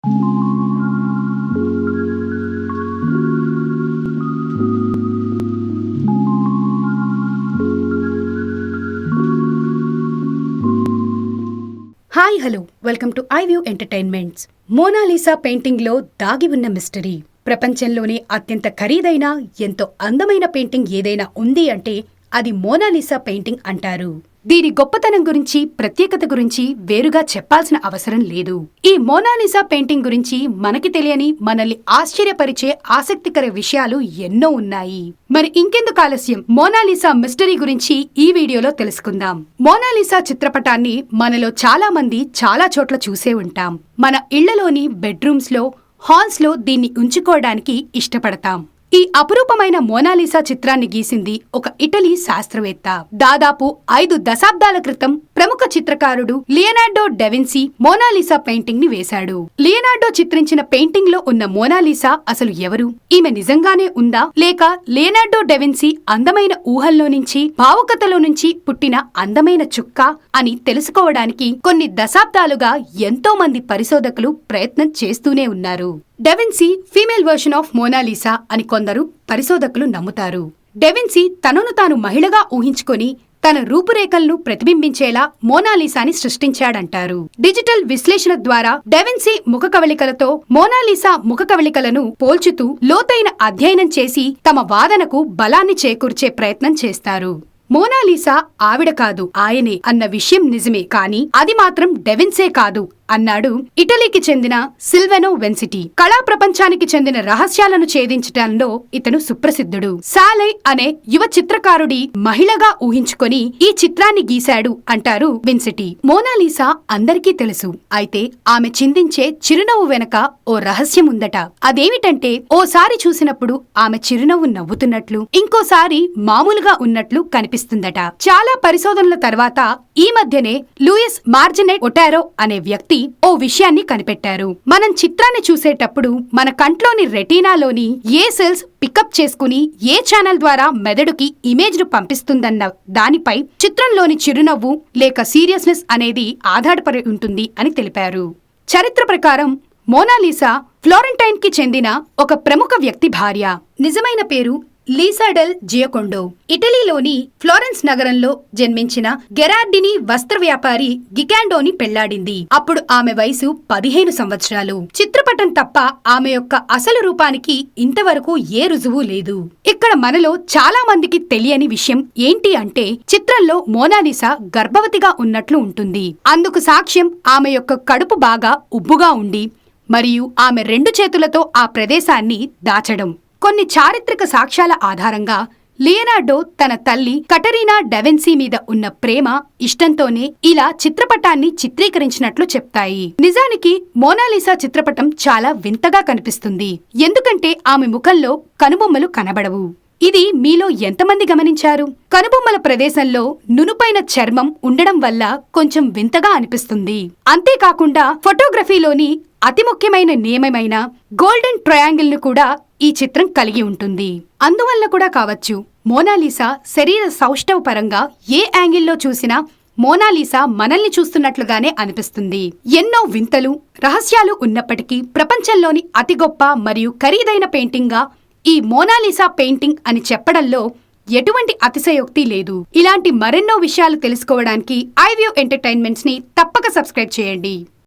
Hi hello welcome to ఐవ్యూ entertainments. Mona Lisa పెయింటింగ్లో దాగి ఉన్న మిస్టరీ. ప్రపంచంలోనే అత్యంత ఖరీదైన ఎంతో అందమైన పెయింటింగ్ ఏదైనా ఉంది అంటే అది మోనాలిసా పెయింటింగ్ అంటారు. దీని గొప్పతనం గురించి, ప్రత్యేకత గురించి వేరుగా చెప్పాల్సిన అవసరం లేదు. ఈ మోనాలిసా పెయింటింగ్ గురించి మనకి తెలియని, మనల్ని ఆశ్చర్యపరిచే ఆసక్తికర విషయాలు ఎన్నో ఉన్నాయి. మరి ఇంకెందుకు ఆలస్యం, మోనాలిసా మిస్టరీ గురించి ఈ వీడియోలో తెలుసుకుందాం. మోనాలిసా చిత్రపటాన్ని మనలో చాలా మంది చాలా చోట్ల చూసే ఉంటాం. మన ఇళ్లలోని బెడ్రూమ్స్ లో, హాల్స్ లో దీన్ని ఉంచుకోవడానికి ఇష్టపడతాం. ఈ అపురూపమైన మోనాలిసా చిత్రాన్ని గీసింది ఒక ఇటలీ శాస్త్రవేత్త. దాదాపు 5 దశాబ్దాల క్రితం ప్రముఖ చిత్రకారుడు లియనార్డో డావిన్సీ మోనాలిసా పెయింటింగ్ ని వేశాడు. లియనార్డో చిత్రించిన పెయింటింగ్ లో ఉన్న మోనాలిసా అసలు ఎవరు? ఈమె నిజంగానే ఉందా, లేక లియనార్డో డావిన్సీ అందమైన ఊహల్లో నుంచి, భావుకతలో నుంచి పుట్టిన అందమైన చుక్క అని తెలుసుకోవడానికి కొన్ని దశాబ్దాలుగా ఎంతో మంది పరిశోధకులు ప్రయత్నం చేస్తూనే ఉన్నారు. Da Vinci female version of Mona Lisa అని కొందరు పరిశోధకులు నమ్ముతారు. డావిన్సీ తనను తాను మహిళగా ఊహించుకొని తన రూపురేఖలను ప్రతిబింబించేలా మోనాలిసాని సృష్టించాడంటారు. డిజిటల్ విశ్లేషణ ద్వారా డావిన్సీ ముఖ కవళికలతో మోనాలిసా ముఖ కవళికలను పోల్చుతూ లోతైన అధ్యయనం చేసి తమ వాదనకు బలాన్ని చేకూర్చే ప్రయత్నం చేస్తారు. మోనాలిసా ఆవిడ కాదు, ఆయనే అన్న విషయం నిజమే, కానీ అది మాత్రం డావిన్సీ కాదు అన్నాడు ఇటలీకి చెందిన సిల్వెనో వెన్సిటీ. కళా ప్రపంచానికి చెందిన రహస్యాలను ఛేదించడంలో ఇతను సుప్రసిద్ధుడు. సాలై అనే యువ చిత్రకారుడి మహిళగా ఊహించుకొని ఈ చిత్రాన్ని గీశాడు అంటారు వెన్సిటీ. మోనాలిసా అందరికీ తెలుసు, అయితే ఆమె చిందించే చిరునవ్వు వెనక ఓ రహస్యం ఉందట. అదేమిటంటే, ఓసారి చూసినప్పుడు ఆమె చిరునవ్వు నవ్వుతున్నట్లు, ఇంకోసారి మామూలుగా ఉన్నట్లు కనిపిస్తుందట. చాలా పరిశోధనల తర్వాత ఈ మధ్యనే లూయిస్ మార్జినెట్ ఒటారో అనే వ్యక్తి ఓ విషయాన్ని కనిపెట్టారు. మనం చిత్రాన్ని చూసేటప్పుడు మన కంట్లోని రెటీనాలోని ఏ సెల్స్ పికప్ చేసుకుని ఏ ఛానల్ ద్వారా మెదడుకి ఇమేజ్ ను పంపిస్తుందన్న దానిపై చిత్రంలోని చిరునవ్వు లేక సీరియస్నెస్ అనేది ఆధారపడి ఉంటుంది అని తెలిపారు. చరిత్ర ప్రకారం మోనాలిసా ఫ్లోరెంటైన్ కి చెందిన ఒక ప్రముఖ వ్యక్తి భార్య. నిజమైన పేరు లీసా డెల్ జియోకొండో. ఇటలీలోని ఫ్లోరెన్స్ నగరంలో జన్మించిన గెరార్డిని వస్త్ర వ్యాపారి గికాండోని పెళ్లాడింది. అప్పుడు ఆమె వయసు 15 సంవత్సరాలు. చిత్రపటం తప్ప ఆమె యొక్క అసలు రూపానికి ఇంతవరకు ఏ రుజువు లేదు. ఇక్కడ మనలో చాలా మందికి తెలియని విషయం ఏంటి అంటే, చిత్రంలో మోనాలిసా గర్భవతిగా ఉన్నట్లు ఉంటుంది. అందుకు సాక్ష్యం ఆమె యొక్క కడుపు బాగా ఉబ్బుగా ఉండి మరియు ఆమె 2 చేతులతో ఆ ప్రదేశాన్ని దాచడం. కొన్ని చారిత్రక సాక్ష్యాల ఆధారంగా లియనార్డో తన తల్లి కటరీనా డావిన్సీ మీద ఉన్న ప్రేమ, ఇష్టంతోనే ఇలా చిత్రపటాన్ని చిత్రీకరించినట్లు చెప్తాయి. నిజానికి మోనాలిసా చిత్రపటం చాలా వింతగా కనిపిస్తుంది, ఎందుకంటే ఆమె ముఖంలో కనుబొమ్మలు కనబడవు. ఇది మీలో ఎంతమంది గమనించారు? కనుబొమ్మల ప్రదేశంలో నునుపైన చర్మం ఉండడం వల్ల కొంచెం వింతగా అనిపిస్తుంది. అంతేకాకుండా ఫోటోగ్రఫీలోని అతి ముఖ్యమైన నియమమైన గోల్డెన్ ట్రయాంగిల్ ను కూడా ఈ చిత్రం కలిగి ఉంటుంది. అందువల్ల కూడా కావచ్చు, మోనాలిసా శరీర సౌష్ఠవ పరంగా ఏ యాంగిల్లో చూసినా మోనాలిసా మనల్ని చూస్తున్నట్లుగానే అనిపిస్తుంది. ఎన్నో వింతలు, రహస్యాలు ఉన్నప్పటికీ ప్రపంచంలోని అతి గొప్ప మరియు ఖరీదైన పెయింటింగ్ గా ఈ మోనాలిసా పెయింటింగ్ అని చెప్పడంలో ఎటువంటి అతిశయోక్తి లేదు. ఇలాంటి మరెన్నో విషయాలు తెలుసుకోవడానికి ఐవ్యూ ఎంటర్టైన్మెంట్స్ ని తప్పక సబ్స్క్రైబ్ చేయండి.